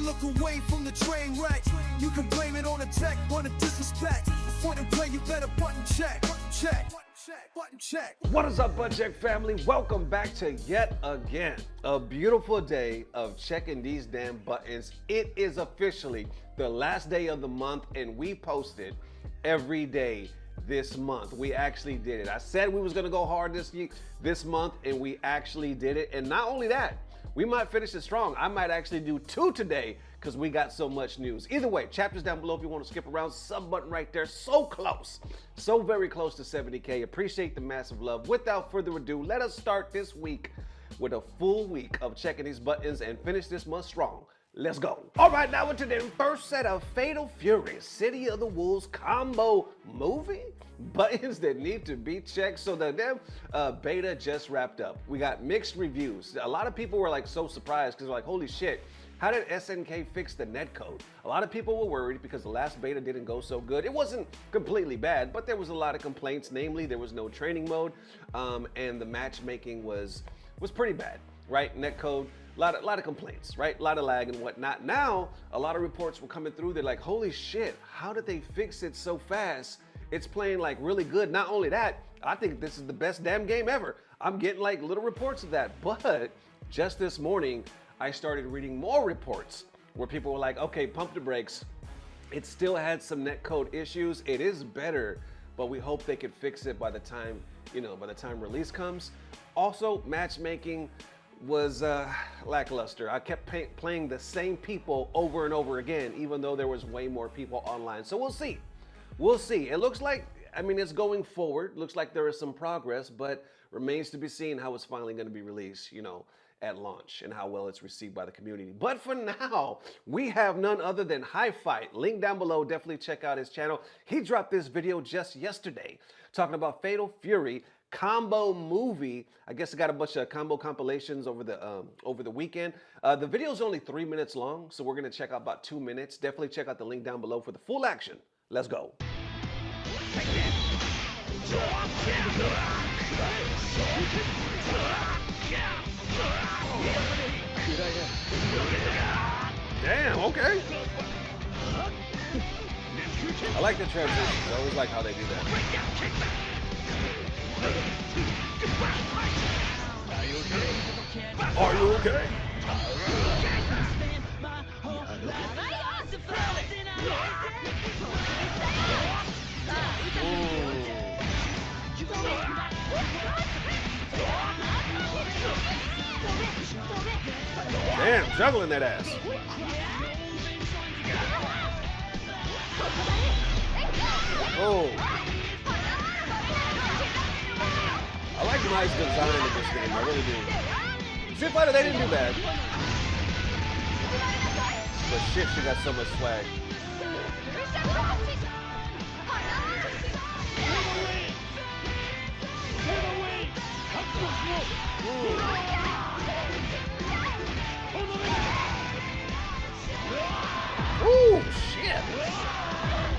look away from the train wreck. You can blame it on the tech, on the disrespect. Before they play, you better button check. Button check. What is up, Button Check family? Welcome back to yet again a beautiful day of checking these damn buttons. It is officially the last day of the month, and we posted every day this month. We actually did it. I said we was gonna go hard this month, and we actually did it. And not only that, we might finish it strong. I might actually do 2 today because we got so much news. Either way, chapters down below if you want to skip around. Sub button right there. So close. So very close to 70K. Appreciate the massive love. Without further ado, let us start this week with a full week of checking these buttons and finish this month strong. Let's go. All right, now into the first set of Fatal Fury City of the Wolves combo movie buttons that need to be checked. So the damn beta just wrapped up. We got mixed reviews. A lot of people were like so surprised because they're like, holy shit, how did SNK fix the netcode? A lot of people were worried because the last beta didn't go so good. It wasn't completely bad, but there was a lot of complaints. Namely, there was no training mode, and the matchmaking was pretty bad, right? Netcode. A lot of complaints, right? A lot of lag and whatnot. Now, a lot of reports were coming through. They're like, holy shit, how did they fix it so fast? It's playing like really good. Not only that, I think this is the best damn game ever. I'm getting like little reports of that. But just this morning, I started reading more reports where people were like, okay, pump the brakes. It still had some netcode issues. It is better, but we hope they could fix it by the time, by the time release comes. Also, matchmaking was lackluster. I kept playing the same people over and over again, even though there was way more people online. So we'll see. We'll see. It looks like, it's going forward. Looks like there is some progress, but remains to be seen how it's finally going to be released, at launch and how well it's received by the community. But for now, we have none other than HiFight. Link down below. Definitely check out his channel. He dropped this video just yesterday talking about Fatal Fury combo movie. I guess it got a bunch of combo compilations over the weekend. The video is only 3 minutes long, so we're gonna check out about 2 minutes. Definitely check out the link down below for the full action. Let's go. Damn, okay. I like the transitions. I always like how they do that. Are you okay? Damn, juggling that ass. Oh. I like the nice design of this game, I really do. Street Fighter, they didn't do bad. But shit, she got so much swag. Ooh, shit.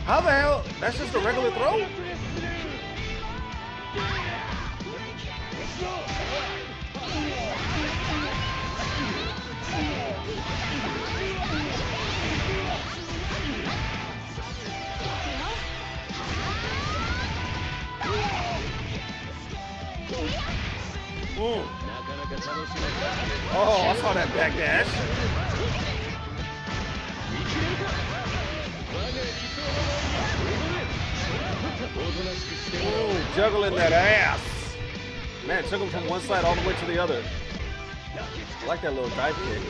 How the hell? That's just a regular throw? Ooh. Oh, I saw that back dash. Ooh, juggling that ass. Man, took him from one side all the way to the other. I like that little dive kick.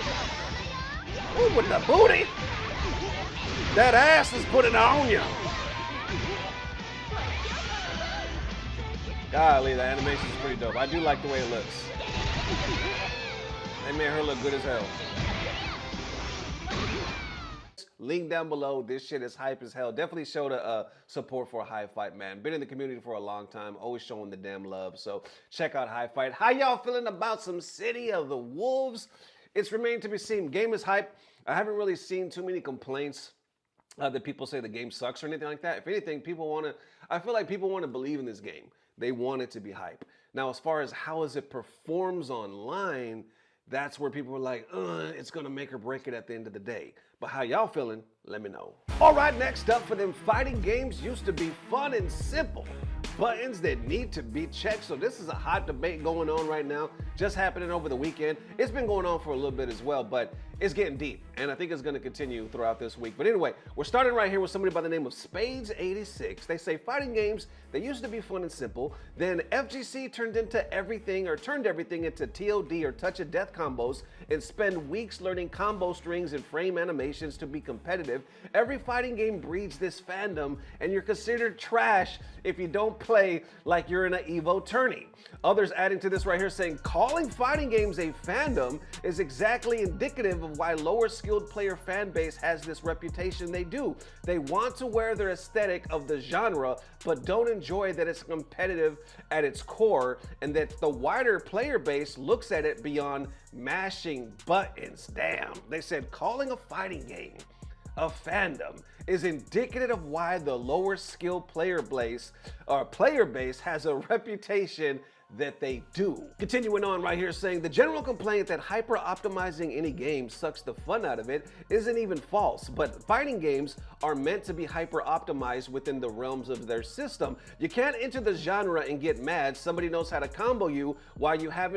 Ooh, with the booty. That ass is putting on you. Golly, the animation is pretty dope. I do like the way it looks. They made her look good as hell. Link down below. This shit is hype as hell. Definitely show the support for HiFight, man. Been in the community for a long time. Always showing the damn love. So check out HiFight. How y'all feeling about some City of the Wolves? It's remained to be seen. Game is hype. I haven't really seen too many complaints that people say the game sucks or anything like that. If anything, I feel like people want to believe in this game. They want it to be hype. Now, as far as how as it performs online, that's where people were like, it's gonna make or break it at the end of the day. But how y'all feeling? Let me know. All right, next up, for them fighting games used to be fun and simple. Buttons that need to be checked. So this is a hot debate going on right now, just happening over the weekend. It's been going on for a little bit as well, but it's getting deep, and I think it's gonna continue throughout this week. But anyway, we're starting right here with somebody by the name of Spadez86. They say fighting games, they used to be fun and simple. Then FGC turned everything into TOD or touch of death combos and spend weeks learning combo strings and frame animations to be competitive. Every fighting game breeds this fandom, and you're considered trash if you don't play like you're in an Evo tourney. Others adding to this right here saying calling fighting games a fandom is exactly indicative of why lower skilled player fan base has this reputation they do. They want to wear their aesthetic of the genre, but don't enjoy that it's competitive at its core, and that the wider player base looks at it beyond mashing buttons. Damn, they said calling a fighting game a fandom is indicative of why the lower skilled player base has a reputation that they do. Continuing on right here saying the general complaint that hyper optimizing any game sucks the fun out of it isn't even false, but fighting games are meant to be hyper optimized within the realms of their system. You can't enter the genre and get mad somebody knows how to combo you while you have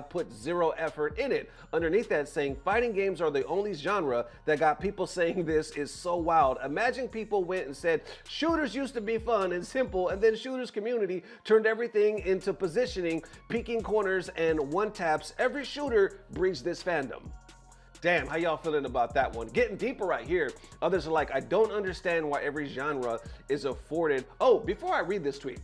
put zero effort in it. Underneath that saying fighting games are the only genre that got people saying this is so wild. Imagine people went and said shooters used to be fun and simple, and then shooters community turned everything into positioning, peeking corners, and one taps. Every shooter breeds this fandom. Damn, how y'all feeling about that one? Getting deeper right here. Others are like, I don't understand why every genre is afforded. Oh, before I read this tweet,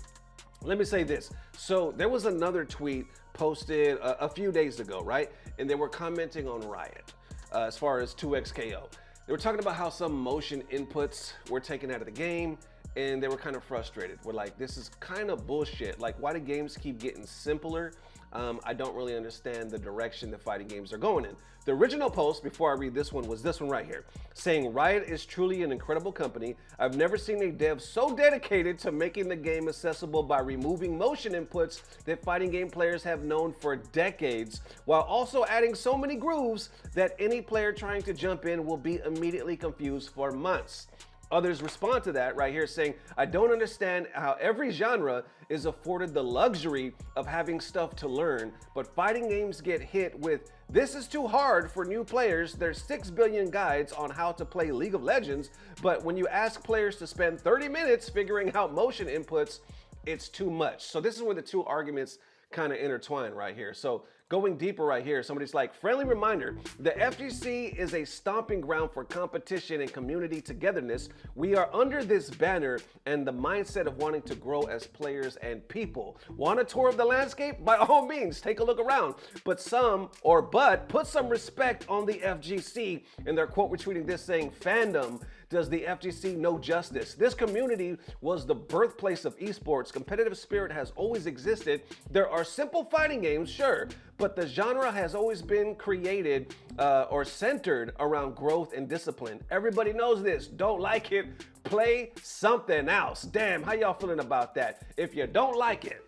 let me say this. So there was another tweet posted a few days ago, right? And they were commenting on Riot as far as 2XKO. They were talking about how some motion inputs were taken out of the game, and they were kind of frustrated. We're like, this is kind of bullshit. Like, why do games keep getting simpler? I don't really understand the direction that fighting games are going in. The original post, before I read this one, was this one right here, saying Riot is truly an incredible company. I've never seen a dev so dedicated to making the game accessible by removing motion inputs that fighting game players have known for decades, while also adding so many grooves that any player trying to jump in will be immediately confused for months. Others respond to that right here saying, I don't understand how every genre is afforded the luxury of having stuff to learn, but fighting games get hit with, this is too hard for new players. There's 6 billion guides on how to play League of Legends, but when you ask players to spend 30 minutes figuring out motion inputs, it's too much. So this is where the two arguments kind of intertwine right here. So going deeper right here, somebody's like, friendly reminder, the FGC is a stomping ground for competition and community togetherness. We are under this banner and the mindset of wanting to grow as players and people. Want a tour of the landscape? By all means, take a look around. But put some respect on the FGC. And they're quote retweeting this saying, fandom does the FGC no justice. This community was the birthplace of esports. Competitive spirit has always existed. There are simple fighting games, sure, but the genre has always been created or centered around growth and discipline. Everybody knows this. Don't like it, play something else. Damn, how y'all feeling about that? If you don't like it,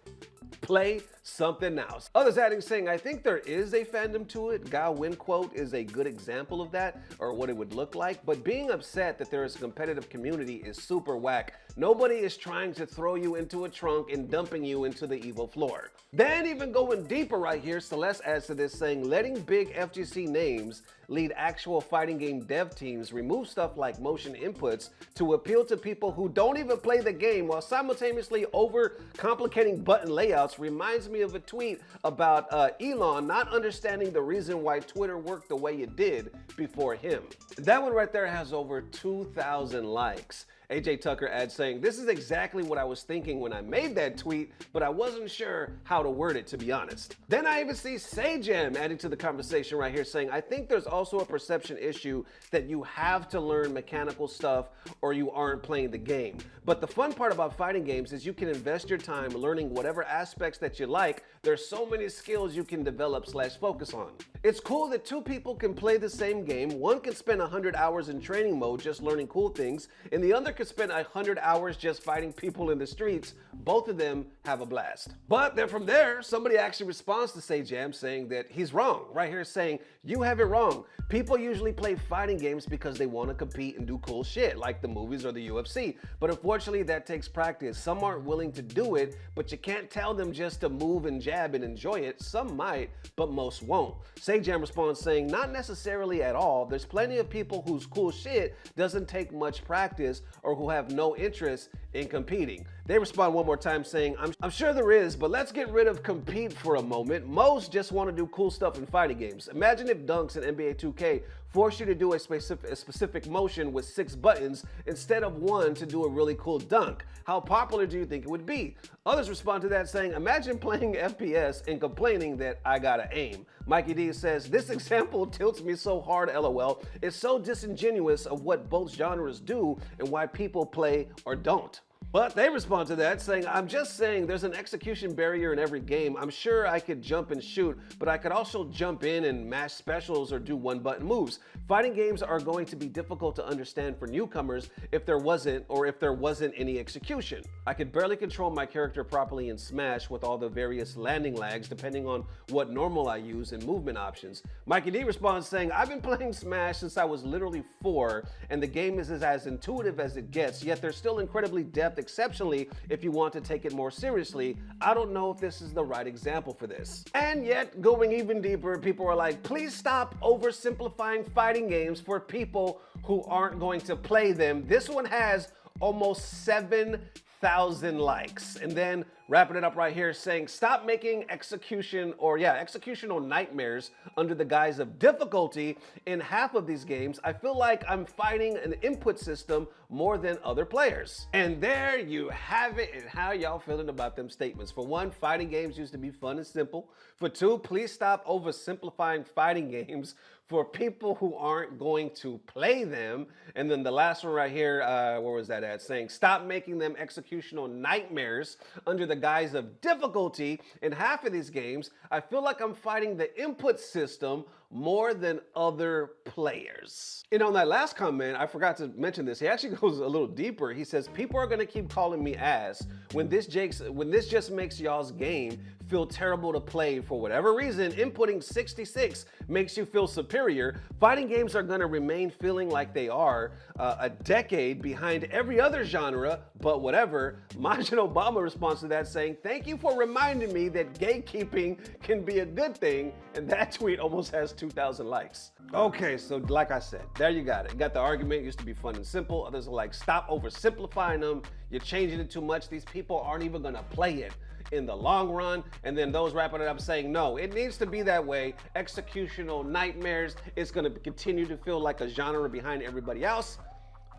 play something else. Others adding saying, I think there is a fandom to it. Gao Win quote is a good example of that, or what it would look like, but being upset that there is a competitive community is super whack. Nobody is trying to throw you into a trunk and dumping you into the Evo floor. Then even going deeper right here, Celeste adds to this saying, letting big FGC names lead actual fighting game dev teams remove stuff like motion inputs to appeal to people who don't even play the game while simultaneously over complicating button layouts reminds me of a tweet about Elon not understanding the reason why Twitter worked the way it did before him. That one right there has over 2,000 likes. AJ Tucker adds saying, this is exactly what I was thinking when I made that tweet, but I wasn't sure how to word it, to be honest. Then I even see Sajam adding to the conversation right here saying, I think there's also a perception issue that you have to learn mechanical stuff or you aren't playing the game. But the fun part about fighting games is you can invest your time learning whatever aspects that you like. There's so many skills you can develop / focus on. It's cool that two people can play the same game. One can spend 100 hours in training mode just learning cool things, and the other can spend 100 hours just fighting people in the streets. Both of them have a blast. But then from there, somebody actually responds to Sajam saying that he's wrong. Right here saying, you have it wrong. People usually play fighting games because they want to compete and do cool shit, like the movies or the UFC. But unfortunately, that takes practice. Some aren't willing to do it, but you can't tell them just to move and jab and enjoy it. Some might, but most won't. Sajam responds saying, not necessarily at all. There's plenty of people whose cool shit doesn't take much practice or who have no interest in competing. They respond one more time saying, I'm sure there is, but let's get rid of compete for a moment. Most just want to do cool stuff in fighting games. Imagine if Dunks in NBA 2K force you to do a specific motion with 6 buttons instead of 1 to do a really cool dunk. How popular do you think it would be? Others respond to that saying, imagine playing FPS and complaining that I gotta aim. Mikey D says, this example tilts me so hard, LOL. It's so disingenuous of what both genres do and why people play or don't. But they respond to that saying, I'm just saying there's an execution barrier in every game. I'm sure I could jump and shoot, but I could also jump in and mash specials or do one-button moves. Fighting games are going to be difficult to understand for newcomers if there wasn't any execution. I could barely control my character properly in Smash with all the various landing lags depending on what normal I use and movement options. Mikey D responds saying, I've been playing Smash since I was literally 4, and the game is as intuitive as it gets, yet there's still incredibly depth exceptionally if you want to take it more seriously. I don't know if this is the right example for this. And yet, going even deeper, people are like, please stop oversimplifying fighting games for people who aren't going to play them. This one has almost 7,000 likes. And then wrapping it up right here saying, stop making executional nightmares under the guise of difficulty. In half of these games, I feel like I'm fighting an input system more than other players. And there you have it, and how y'all feeling about them statements. For one, fighting games used to be fun and simple. For two, please stop oversimplifying fighting games for people who aren't going to play them. And then the last one right here, where was that at? Saying, stop making them executional nightmares under the guise of difficulty. In half of these games, I feel like I'm fighting the input system more than other players. And on that last comment, I forgot to mention this. He actually goes a little deeper. He says, people are gonna keep calling me ass when this just makes y'all's game feel terrible to play for whatever reason. Inputting 66 makes you feel superior. Fighting games are gonna remain feeling like they are a decade behind every other genre, but whatever. Majin Obama responds to that saying, thank you for reminding me that gatekeeping can be a good thing. And that tweet almost has 2,000 likes. Okay, so like I said, there you got it. You got the argument. It used to be fun and simple. Others are like, stop oversimplifying them. You're changing it too much. These people aren't even gonna play it in the long run. And then those wrapping it up saying, no, it needs to be that way. Executional nightmares. It's gonna continue to feel like a genre behind everybody else.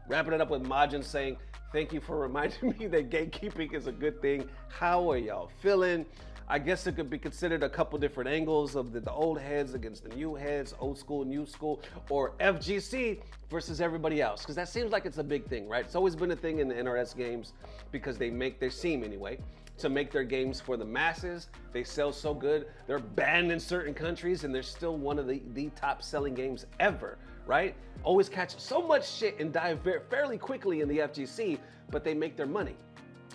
Wrapping it up with Majin saying, thank you for reminding me that gatekeeping is a good thing. How are y'all feeling? I guess it could be considered a couple different angles of the old heads against the new heads, old school, new school, or FGC versus everybody else. Because that seems like it's a big thing, right? It's always been a thing in the NRS games because they seem anyway, to make their games for the masses. They sell so good. They're banned in certain countries and they're still one of the top selling games ever, right? Always catch so much shit and die fairly quickly in the FGC, but they make their money.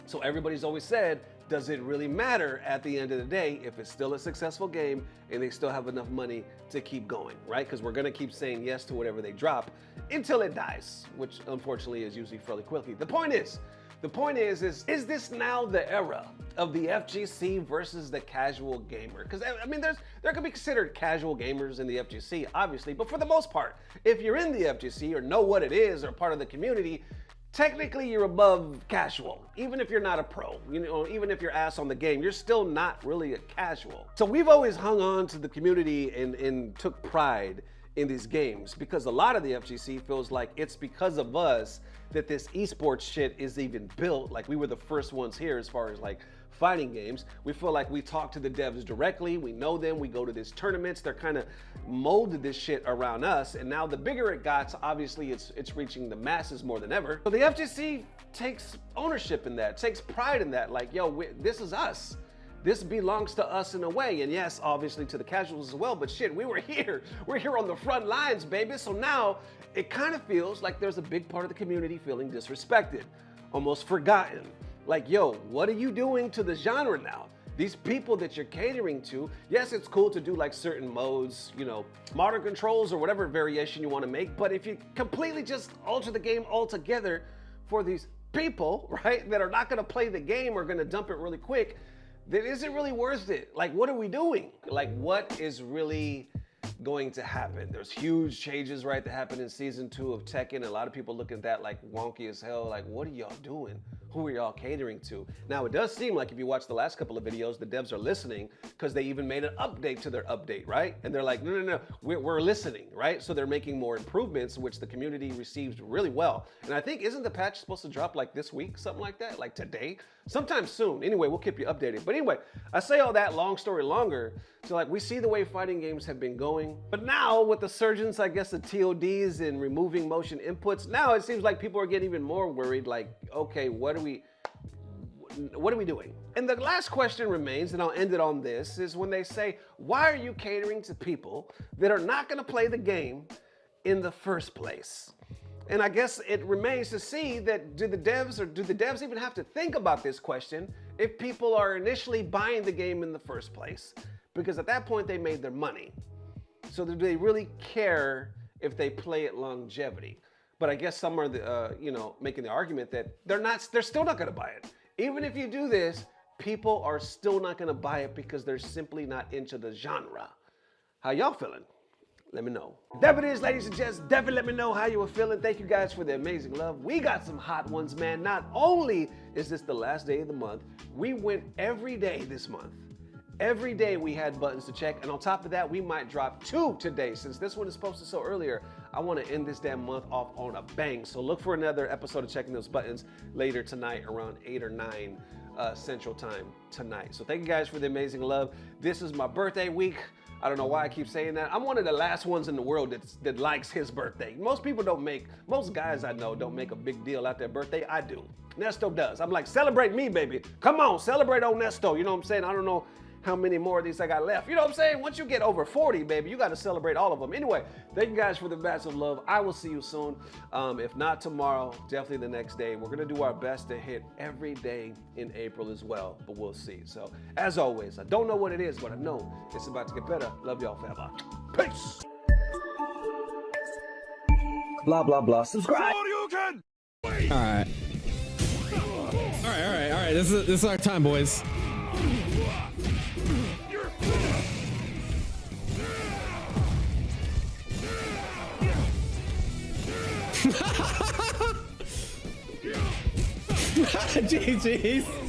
So everybody's always said, does it really matter at the end of the day if it's still a successful game and they still have enough money to keep going, right? Because we're gonna keep saying yes to whatever they drop until it dies, which unfortunately is usually fairly quickly. The point is this now the era of the FGC versus the casual gamer? Because I mean, there can be considered casual gamers in the FGC, obviously, but for the most part, if you're in the FGC or know what it is or part of the community, technically you're above casual. Even if you're not a pro, even if you're ass on the game, you're still not really a casual. So we've always hung on to the community and took pride in these games because a lot of the FGC feels like it's because of us that this esports shit is even built. Like we were the first ones here as far as like fighting games. We feel like we talk to the devs directly, we know them, we go to these tournaments, they're kind of molded this shit around us, and now the bigger it got, obviously it's reaching the masses more than ever. So the FGC takes ownership in that, takes pride in that, like, yo, this is us. this belongs to us in a way. And yes, obviously to the casuals as well, but shit, we're here on the front lines, baby. So now it kind of feels like there's a big part of the community feeling disrespected, almost forgotten. Like, yo, what are you doing to the genre now? These people that you're catering to, yes, it's cool to do like certain modes, you know, modern controls or whatever variation you want to make, but if you completely just alter the game altogether for these people, right, that are not going to play the game or going to dump it really quick, then is it really worth it? Like, what are we doing? Like, what is really going to happen? There's huge changes, right, that happened in season 2 of Tekken. A lot of people look at that like wonky as hell. Like, what are y'all doing? Who are y'all catering to? Now, it does seem like if you watch the last couple of videos, the devs are listening because they even made an update to their update, right? And they're like, no, we're listening, right? So they're making more improvements, which the community receives really well. And I think, isn't the patch supposed to drop like this week, something like that? Like today? Sometime soon. Anyway, we'll keep you updated. But anyway, I say all that long story longer to like, we see the way fighting games have been going. But now with the surgence, I guess, of TODs and removing motion inputs, now it seems like people are getting even more worried. Like, okay, what are we doing? And the last question remains, and I'll end it on this, is when they say, why are you catering to people that are not going to play the game in the first place? And I guess it remains to see that do the devs even have to think about this question if people are initially buying the game in the first place? Because at that point they made their money. So do they really care if they play it longevity? But I guess some are making the argument that they're still not going to buy it. Even if you do this, people are still not going to buy it because they're simply not into the genre. How y'all feeling? Let me know. That it is, ladies and gents. Definitely let me know how you were feeling. Thank you guys for the amazing love. We got some hot ones, man. Not only is this the last day of the month, we went every day this month. Every day we had buttons to check, and on top of that, we might drop 2 today. Since this one is posted so earlier, I want to end this damn month off on a bang. So look for another episode of Checking Those Buttons later tonight around 8 or 9 Central Time tonight. So thank you guys for the amazing love. This is my birthday week. I don't know why I keep saying that. I'm one of the last ones in the world that likes his birthday. Most guys I know don't make a big deal out their birthday. I do. Nesto does. I'm like, celebrate me, baby. Come on, celebrate old Nesto. You know what I'm saying? I don't know how many more of these I got left. You know what I'm saying? Once you get over 40, baby, you got to celebrate all of them. Anyway, thank you guys for the massive love. I will see you soon. If not tomorrow, definitely the next day. We're going to do our best to hit every day in April as well, but we'll see. So, as always, I don't know what it is, but I know it's about to get better. Love y'all forever. Peace. Blah, blah, blah. Subscribe. All right. This is our time, boys. GG's.